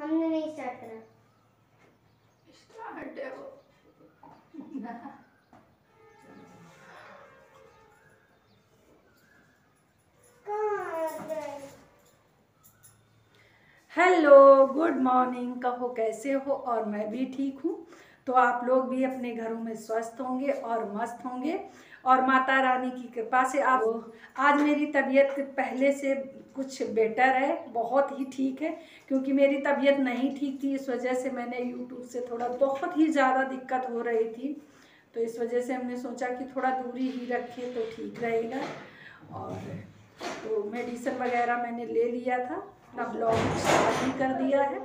हमने नहीं स्टार्ट करा। स्टार्ट है वो। Hello, good morning. कहो कैसे हो? और मैं भी ठीक हूँ। तो आप लोग भी अपने घरों में स्वस्थ होंगे और मस्त होंगे और माता रानी की कृपा से आप। आज मेरी तबीयत पहले से कुछ बेटर है, बहुत ही ठीक है, क्योंकि मेरी तबीयत नहीं ठीक थी। इस वजह से मैंने यूट्यूब से थोड़ा बहुत ही ज़्यादा दिक्कत हो रही थी, तो इस वजह से हमने सोचा कि थोड़ा दूरी ही रखें तो ठीक रहेगा। और तो मेडिसिन वगैरह मैंने ले लिया था, अपना ब्लॉग स्टार्ट भी कर दिया है।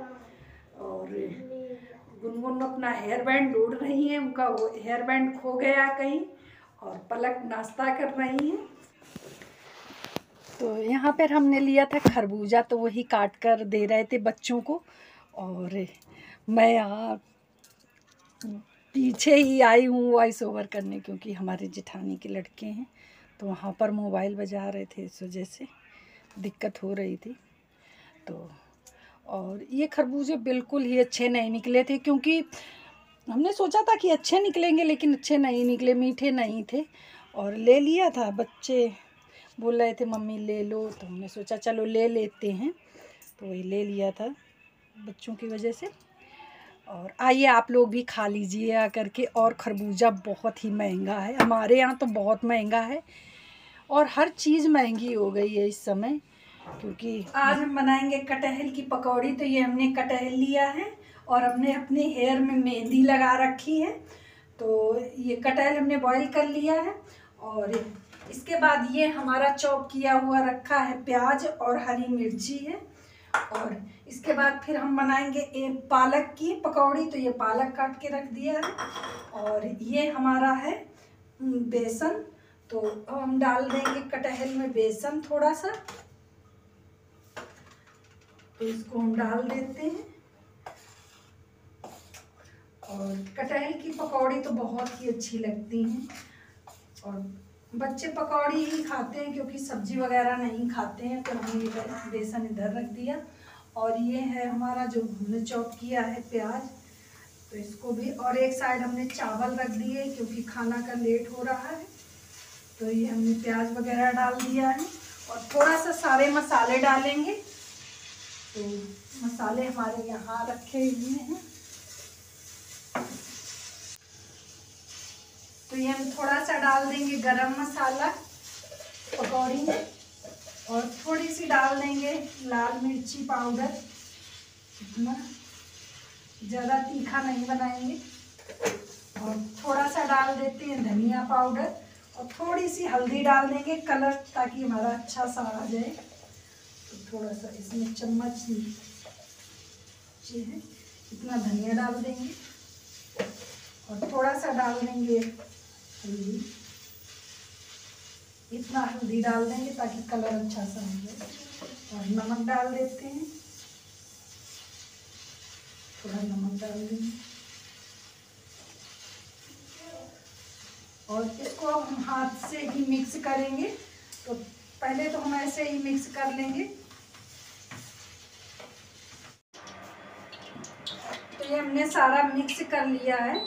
और गुनगुन अपना हेयर बैंड ढूंढ रही है, उनका वो हेयर बैंड खो गया कहीं, और पलक नाश्ता कर रही है। तो यहाँ पर हमने लिया था खरबूजा, तो वही काट कर दे रहे थे बच्चों को। और मैं यहाँ पीछे ही आई हूँ वॉइस ओवर करने, क्योंकि हमारे जेठानी के लड़के हैं तो वहाँ पर मोबाइल बजा रहे थे, इस वजह से दिक्कत हो रही थी। तो और ये खरबूजे बिल्कुल ही अच्छे नहीं निकले थे, क्योंकि हमने सोचा था कि अच्छे निकलेंगे, लेकिन अच्छे नहीं निकले, मीठे नहीं थे। और ले लिया था, बच्चे बोल रहे थे मम्मी ले लो, तो हमने सोचा चलो ले लेते हैं, तो वही ले लिया था बच्चों की वजह से। और आइए आप लोग भी खा लीजिए आकर के। और खरबूजा बहुत ही महंगा है, हमारे यहाँ तो बहुत महंगा है, और हर चीज़ महंगी हो गई है इस समय। क्योंकि आज हम बनाएंगे कटहल की पकौड़ी। तो ये हमने कटहल लिया है और हमने अपने हेयर में मेहंदी लगा रखी है। तो ये कटहल हमने बॉईल कर लिया है, और इसके बाद ये हमारा चॉप किया हुआ रखा है प्याज और हरी मिर्ची है। और इसके बाद फिर हम बनाएंगे पालक की पकौड़ी। तो ये पालक काट के रख दिया है, और ये हमारा है बेसन। तो अब हम डाल देंगे कटहल में बेसन थोड़ा सा, तो इसको हम डाल देते हैं। और कटहल की पकौड़ी तो बहुत ही अच्छी लगती हैं, और बच्चे पकौड़ी ही खाते हैं, क्योंकि सब्जी वगैरह नहीं खाते हैं। तो हमने बेसन इधर रख दिया, और ये है हमारा जो हमने चॉप किया है प्याज, तो इसको भी। और एक साइड हमने चावल रख दिए, क्योंकि खाना का लेट हो रहा है। तो ये हमने प्याज वगैरह डाल दिया है, और थोड़ा सा सारे मसाले डालेंगे। तो मसाले हमारे यहाँ रखे हुए हैं, तो ये हम थोड़ा सा डाल देंगे गरम मसाला पकौड़ी में, और थोड़ी सी डाल देंगे लाल मिर्ची पाउडर। इतना ज़्यादा तीखा नहीं बनाएंगे। और थोड़ा सा डाल देते हैं धनिया पाउडर, और थोड़ी सी हल्दी डाल देंगे कलर, ताकि हमारा अच्छा सा आ जाए। तो थोड़ा सा इसमें चम्मच है इतना धनिया डाल देंगे, और थोड़ा सा डाल देंगे हल्दी। इतना हल्दी डाल देंगे ताकि कलर अच्छा सा हो जाए। और नमक डाल देते हैं, थोड़ा नमक डाल देंगे, और इसको हम हाथ से ही मिक्स करेंगे। तो पहले तो हम ऐसे ही मिक्स कर लेंगे। तो ये हमने सारा मिक्स कर लिया है,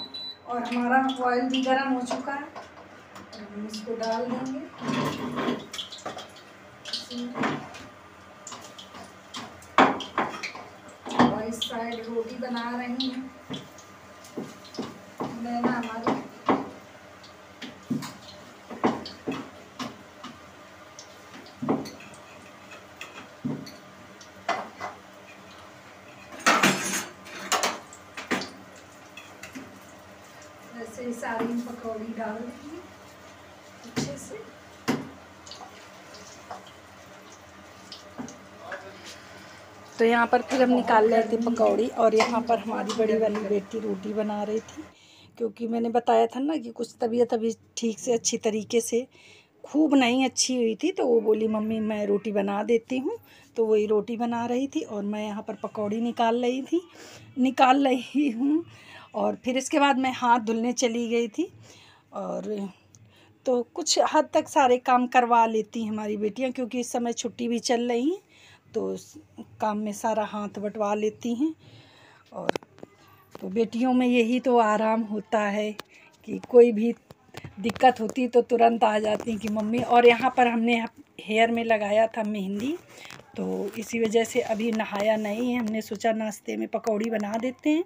और हमारा ऑयल भी गर्म हो चुका है, और हम इसको डाल देंगे। और इस साइड रोटी बना रही हूँ मैं ना, हमारी ऐसे ही सारी पकौड़ी डाल देंगे अच्छे से। तो यहाँ पर फिर हम निकाल रहे थे पकौड़ी, और यहाँ पर हमारी बड़ी वाली बेटी रोटी बना रही थी, क्योंकि मैंने बताया था ना कि कुछ तबीयत अभी ठीक से अच्छी तरीके से खूब नहीं अच्छी हुई थी। तो वो बोली मम्मी मैं रोटी बना देती हूँ, तो वही रोटी बना रही थी, और मैं यहाँ पर पकौड़ी निकाल रही हूँ। और फिर इसके बाद मैं हाथ धुलने चली गई थी। और तो कुछ हद तक सारे काम करवा लेती हैं हमारी बेटियाँ, क्योंकि इस समय छुट्टी भी चल रही हैं, तो काम में सारा हाथ बंटवा लेती हैं। और तो बेटियों में यही तो आराम होता है कि कोई भी दिक्कत होती तो तुरंत आ जाती कि मम्मी। और यहाँ पर हमने हेयर में लगाया था मेहंदी, तो इसी वजह से अभी नहाया नहीं है। हमने सोचा नाश्ते में पकौड़ी बना देते हैं।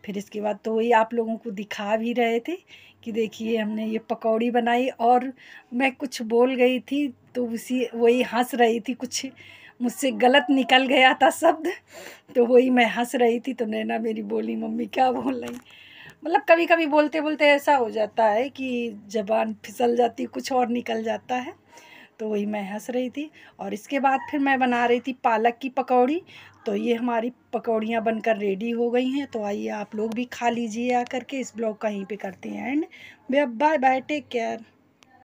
फिर इसके बाद तो वही आप लोगों को दिखा भी रहे थे कि देखिए हमने ये पकौड़ी बनाई। और मैं कुछ बोल गई थी तो वही हंस रही थी, कुछ मुझसे गलत निकल गया था शब्द, तो वही मैं हंस रही थी। तो नैना मेरी बोली मम्मी क्या बोल रही। मतलब कभी कभी बोलते बोलते ऐसा हो जाता है कि ज़बान फिसल जाती, कुछ और निकल जाता है। तो वही मैं हंस रही थी। और इसके बाद फिर मैं बना रही थी पालक की पकौड़ी। तो ये हमारी पकौड़ियाँ बनकर रेडी हो गई हैं। तो आइए आप लोग भी खा लीजिए आकर के। इस ब्लॉग का यहीं पे करते हैं end. Bye bye, take care.